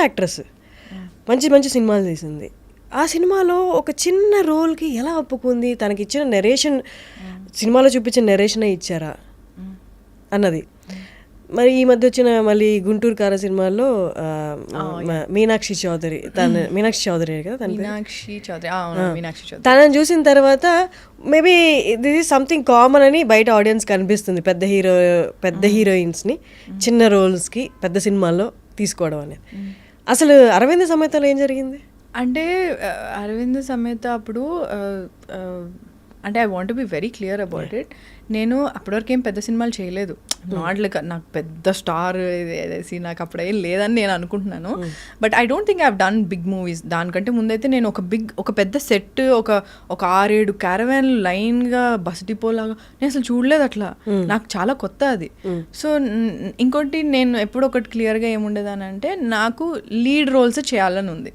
Actress, మంచి మంచి సినిమాలు తీసింది. ఆ సినిమాలో ఒక చిన్న రోల్కి ఎలా ఒప్పుకుంది, తనకి ఇచ్చిన నెరేషన్ సినిమాలో చూపించిన నెరేషనే ఇచ్చారా అన్నది. మరి ఈ మధ్య వచ్చిన మళ్ళీ గుంటూరు కార సినిమాల్లో మీనాక్షి చౌదరి కదా తనని చూసిన తర్వాత maybe this is something common అని బయట ఆడియన్స్ కనిపిస్తుంది. పెద్ద హీరోయిన్స్ని చిన్న రోల్స్కి పెద్ద సినిమాల్లో తీసుకోవడం అనేది. అసలు అరవింద సమేతలో ఏం జరిగింది అంటే అరవింద సమేత అప్పుడు అంటే I want be very clear about it. నేను అప్పటివరకు ఏం పెద్ద సినిమాలు చేయలేదు. నాట్ లైక్ నాకు పెద్ద స్టార్ వేసి నాకు అప్పుడేం లేదని నేను అనుకుంటున్నాను. But I don't think I have done big movies. దానికంటే ముందైతే నేను ఒక పెద్ద సెట్ ఒక 6-7 క్యారవాన్ లైన్గా బస్ డిపో లాగా నేను అసలు చూడలేదు. అట్లా నాకు చాలా కొత్త అది. సో ఇంకోటి నేను ఎప్పుడు ఒకటి క్లియర్గా ఏముండేదానంటే నాకు లీడ్ రోల్స్ చేయాలని ఉంది.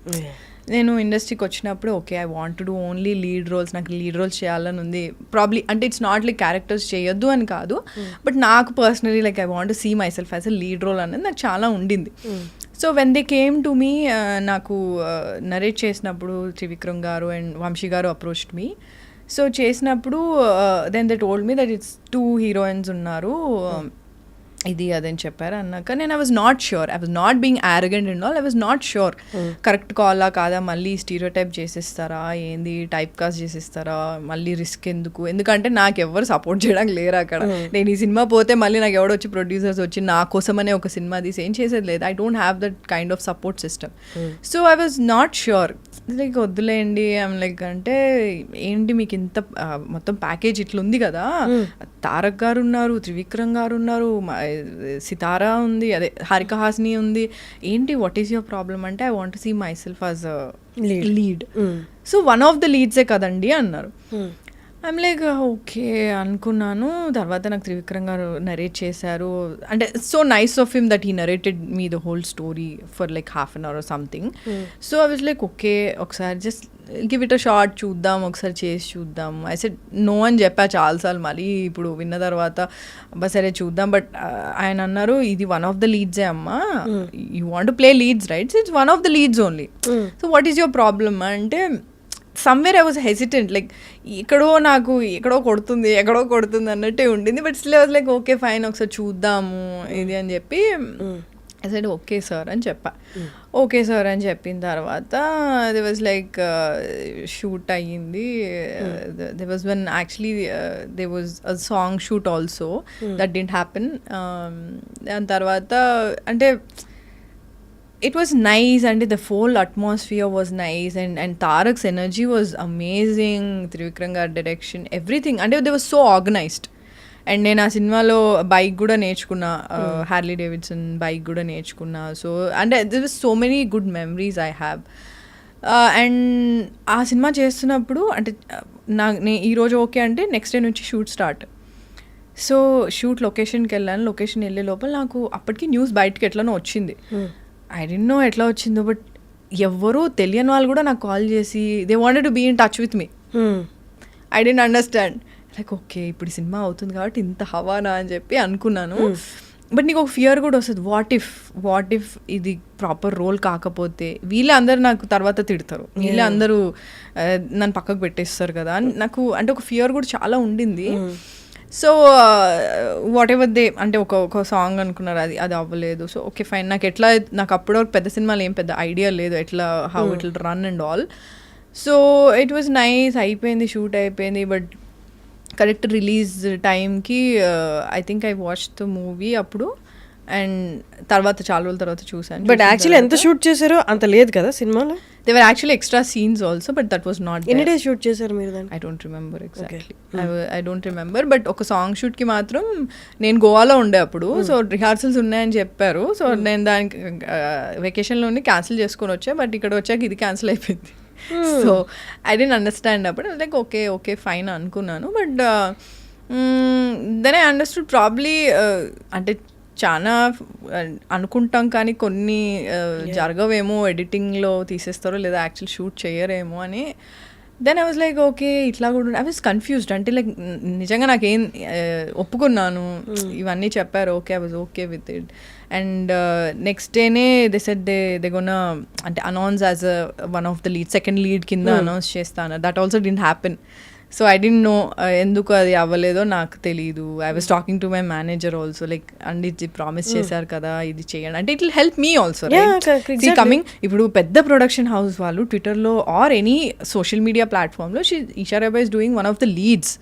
నేను ఇండస్ట్రీకి వచ్చినప్పుడు okay I want to do only lead roles, నాకు లీడ్ రోల్స్ చేయాలని ఉంది. ప్రాబ్లీ అంటే ఇట్స్ నాట్ లైక్ క్యారెక్టర్స్ చేయొద్దు అని కాదు, బట్ నాకు personally like I want to see myself as a lead role అనేది నాకు చాలా ఉండింది. So when they came to me, నాకు నరేట్ చేసినప్పుడు Trivikram garu and Vamshi garu approached me. So చేసినప్పుడు then they told me that it's 2 heroines ఉన్నారు, ఇది అదని చెప్పారు. అన్నాక నేను I was not sure, I was not being arrogant and all, I was not sure correct కాలా కాదా, మళ్ళీ స్టీరియోటైప్ చేసేస్తారా ఏంది, టైప్ కాస్ట్ చేసేస్తారా, మళ్ళీ రిస్క్ ఎందుకు, ఎందుకంటే నాకు ఎవరు సపోర్ట్ చేయడానికి లేరు అక్కడ. నేను ఈ సినిమా పోతే మళ్ళీ నాకు ఎవడో వచ్చి ప్రొడ్యూసర్స్ వచ్చి నా కోసమనే ఒక సినిమా తీసి ఏం చేసేది లేదు. I don't have that kind of support system. So I was not sure. Like వద్దులేండి ఐమ్ లైక్, అంటే ఏంటి మీకు ఇంత మొత్తం ప్యాకేజ్ ఇట్లా ఉంది కదా, తారక్ గారు ఉన్నారు, త్రివిక్రమ్ గారు ఉన్నారు, సితారా ఉంది, అదే హారిక హాస్ని ఉంది, ఏంటి వాట్ ఈస్ యువర్ ప్రాబ్లమ్ అంటే I want to see myself as a lead. So one of the లీడ్సే కదండి అన్నారు. ఐమ్ లైక్ ఓకే అనుకున్నాను. తర్వాత నాకు త్రివిక్రమ్ గారు నరేట్ చేశారు. అంటే so nice of him that he narrated me the whole story for like ½ an hour or something. So I was like okay ఒకసారి just give it a shot, చూద్దాం ఒకసారి చేసి చూద్దాం. ఐ సెడ్ నో అని చెప్పా చాలాసార్లు. మళ్ళీ ఇప్పుడు విన్న తర్వాత అబ్బా సరే చూద్దాం. బట్ ఆయన అన్నారు ఇది వన్ ఆఫ్ ద లీడ్సే అమ్మా, you want to play leads right, it's one of the leads only. So what is your problem అంటే somewhere I was hesitant, like ఎక్కడో కొడుతుంది అన్నట్టే ఉండింది. But still I was like okay fine ఒకసారి చూద్దాము ఇది అని చెప్పి ఐ సెడ్ ఓకే సార్ అని చెప్పా. ఓకే సార్ అని చెప్పిన తర్వాత ది వాజ్ లైక్ షూట్ అయ్యింది. They was one actually they was a song shoot also that didn't happen. దాని తర్వాత అంటే it was nice and the whole atmosphere was nice and Tarak's energy was amazing, Trivikram gaరి direction, everything, and they were so organized. And నేను ఆ సినిమాలో bike కూడా నేర్చుకున్నా, Harley Davidson bike కూడా నేర్చుకున్నా. సో అంటే దిర్ was so many good memories I have. And ఆ cinema చేస్తున్నప్పుడు అంటే ఈరోజు ఓకే అంటే నెక్స్ట్ డే నుంచి షూట్ స్టార్ట్. సో షూట్ లొకేషన్కి వెళ్ళాను. లొకేషన్ వెళ్ళే లోపల నాకు అప్పటికి న్యూస్ బయటకి ఎట్లనో వచ్చింది. ఐ డోంట్ నో ఎట్లా వచ్చిందో, బట్ ఎవ్వరూ తెలియని వాళ్ళు కూడా నాకు కాల్ చేసి they wanted to be in touch with me. I don't understand, like okay ఇప్పుడు ఈ సినిమా అవుతుంది కాబట్టి ఇంత హవానా అని చెప్పి అనుకున్నాను. బట్ నీకు ఒక ఫియర్ కూడా వస్తుంది, వాట్ ఇఫ్ ఇది ప్రాపర్ రోల్ కాకపోతే వీళ్ళే అందరూ నాకు తర్వాత తిడతారు, వీళ్ళే అందరూ నన్ను పక్కకు పెట్టేస్తారు కదా అని నాకు అంటే ఒక ఫియర్ కూడా చాలా ఉండింది. సో వాట్ ఎవర్ దే అంటే ఒక సాంగ్ అనుకున్నారు, అది అవ్వలేదు. So okay fine. నాకు అప్పుడు పెద్ద సినిమాలు ఏం పెద్ద ఐడియా లేదు ఎట్లా how it will run and all. So it was nice, అయిపోయింది, షూట్ అయిపోయింది. బట్ కరెక్ట్ రిలీజ్ టైంకి I think I watch the movie అప్పుడు, అండ్ తర్వాత చాలా రోజుల తర్వాత చూసాను. బట్ యాక్చువల్లీ ఎంత షూట్ చేశారో అంత లేదు కదా సినిమాలో. There were actually extra scenes also, but that was not there. Any day shoot chesaru meer then? I don't remember exactly. Okay. I don't remember, but oka song shoot ki matram nenu Goa lo unde appudu, so rehearsals unnayani chepparu. So nenu daniki vacation lo undi cancel cheskoni vacha, but ikkada vachaka idi cancel ayipindi. So I didn't understand appudu. I was like okay fine anukunnanu, but then I understood probably ante చాలా అనుకుంటాం కానీ కొన్ని జరగవేమో, ఎడిటింగ్లో తీసేస్తారో లేదా actual shoot చేయరేమో అని. Then I was like okay ఇట్లా కూడా I was confused. అంటే లైక్ నిజంగా నాకేం ఒప్పుకున్నాను, ఇవన్నీ చెప్పారు, okay I was okay with it. And next డేనే దే సెడ్ దే గోనా అంటే announce as one of the lead second lead కింద అనౌన్స్ చేస్తాను. That also didn't happen. So I didn't know ఎందుకు అది అవ్వలేదో నాకు తెలీదు. I was talking to my manager also like and ఇది ప్రామిస్ చేశారు కదా ఇది చేయండి అంటే it will help me also coming. ఇప్పుడు పెద్ద ప్రొడక్షన్ హౌస్ వాళ్ళు ట్విట్టర్లో ఆర్ ఎనీ సోషల్ మీడియా ప్లాట్ఫామ్లో Eesha Rebba is doing one of the leads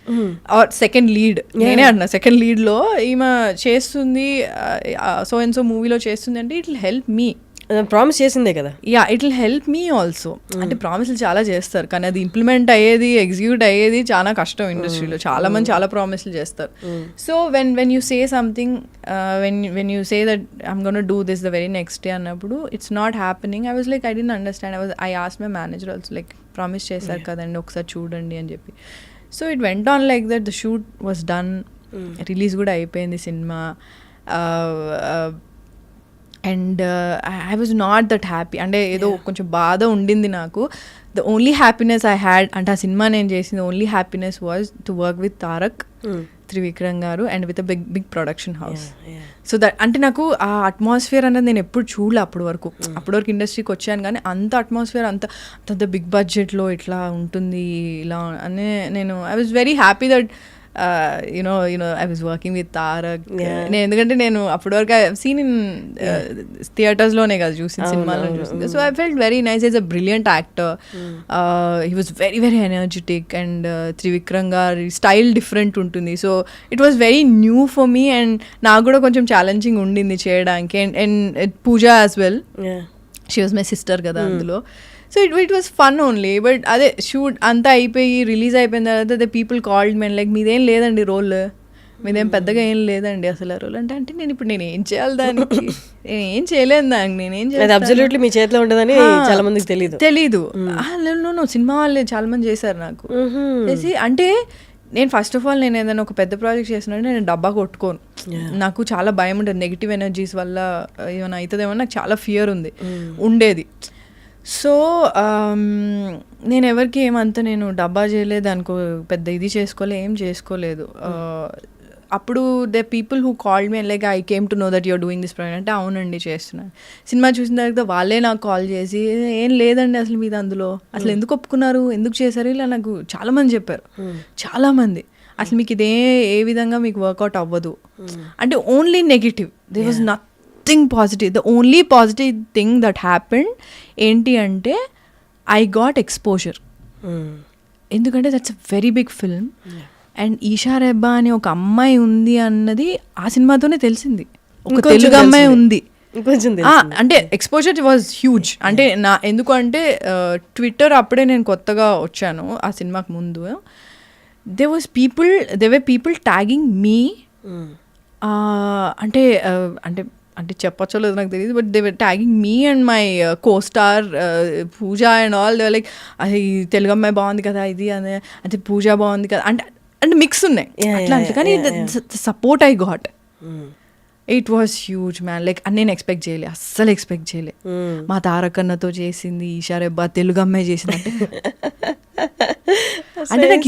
or second lead. నేనే అంటున్నా సెకండ్ లీడ్లో ఈమె చేస్తుంది సో అండ్ సో మూవీలో చేస్తుంది అంటే it will help me. Promise చేసిందే కదా. Yeah it will help me also. అంటే ప్రామిస్లు చాలా చేస్తారు కానీ అది ఇంప్లిమెంట్ అయ్యేది ఎగ్జిక్యూట్ అయ్యేది చాలా కష్టం ఇండస్ట్రీలో. చాలా మంది చాలా ప్రామిస్లు చేస్తారు. So when you say something when you say that I'm gonna do this the very next day అన్నప్పుడు it's not happening. I was like I don't understand. I asked my manager also like promise చేశారు కదండి ఒకసారి చూడండి అని చెప్పి. So it went on like that. The shoot was done, release కూడా అయిపోయింది cinema. And I was not that happy. అంటే ఏదో కొంచెం బాధ ఉండింది నాకు. The only happiness I had అంటే ఆ సినిమా నేను చేసింది only happiness was to work with Tarak, Trivikram garu and with a big production house. So that అంటే నాకు ఆ అట్మాస్ఫియర్ అనేది నేను ఎప్పుడు చూడలే అప్పటి వరకు ఇండస్ట్రీకి వచ్చాను కానీ అంత అట్మాస్ఫియర్ అంత బిగ్ బడ్జెట్లో ఇట్లా ఉంటుంది ఇలా అని నేను I was very happy that you know I was working with Tarak. ఎందుకంటే నేను అప్పటి వరకు సీన్ ఇన్ థియేటర్స్లోనే కదా చూసింది, సినిమాలో చూసింది. So I felt very nice. Is a brilliant actor. He was very very energetic and Trivikram గారి స్టైల్ డిఫరెంట్ ఉంటుంది. So it was very new for me and నాకు కూడా కొంచెం ఛాలెంజింగ్ ఉండింది చేయడానికి. And Pooja as well, she was my sister కదా అందులో. So it was fun only. But అదే షూట్ అంతా అయిపోయి రిలీజ్ అయిపోయిన తర్వాత the people called men like మీదేం లేదండి రోల్, మీదేం పెద్దగా ఏం లేదండి అసలు ఆ రోల్ అంటే నేను ఏం చేయాలి దానికి, నేను ఏం చేయలేను దానికి, నేనేం చేయాలి అబ్సల్యూట్లీ మీ చేతిలో ఉండదని చాలా మందికి తెలీదు. సినిమా వాళ్ళే చాలా మంది చేశారు నాకు చేసి. అంటే నేను ఫస్ట్ ఆఫ్ ఆల్ నేను ఏదైనా ఒక పెద్ద ప్రాజెక్ట్ చేసినట్టు నేను డబ్బా కొట్టుకోను. నాకు చాలా భయం ఉంటుంది నెగిటివ్ ఎనర్జీస్ వల్ల ఏమైనా అవుతుందేమో నాకు చాలా ఫియర్ ఉండేది. సో నేను ఎవరికి ఏమంతా నేను డబ్బా చేయలేదు అనుకో, పెద్ద ఇది ఏం చేసుకోలేదు. అప్పుడు the people who called me like I came to know that you're doing this project అంటే అవునండి చేస్తున్నాను. సినిమా చూసిన తర్వాత వాళ్ళే నాకు కాల్ చేసి ఏం లేదండి అసలు మీద అందులో అసలు ఎందుకు ఒప్పుకున్నారు, ఎందుకు చేశారు, ఇలా నాకు చాలామంది చెప్పారు. చాలామంది అసలు మీకు ఇదే ఏ విధంగా మీకు వర్కౌట్ అవ్వదు అంటే only negative. They was nothing positive. The only positive thing that happened ఏంటి అంటే ఐ గాట్ ఎక్స్పోజర్. ఎందుకంటే that's a very big film and Eesha Rebba అనే ఒక అమ్మాయి ఉంది అన్నది ఆ సినిమాతోనే తెలిసింది. ఒక తెలుగు అమ్మాయి ఉంది అంటే ఎక్స్పోజర్ వాజ్ హ్యూజ్. అంటే ఎందుకంటే ట్విట్టర్ అప్పుడే నేను కొత్తగా వచ్చాను ఆ సినిమాకి ముందు. They were people tagging me అంటే అంటే అంటే చెప్పచ్చో లేదు నాకు తెలియదు. But they were tagging me and my co-star Pooja and all. They like అది తెలుగు అమ్మాయి బాగుంది కదా ఇది అంటే పూజ బాగుంది కదా అంటే మిక్స్ ఉన్నాయి అట్లా. కానీ support I got it was huge man. Like నేను ఎక్స్పెక్ట్ చేయలే, అస్సలు ఎక్స్పెక్ట్ చేయలే. మా తారకన్నతో చేసింది ఈషా రెబ్బా తెలుగు అమ్మాయి చేసింది అంటే నాకు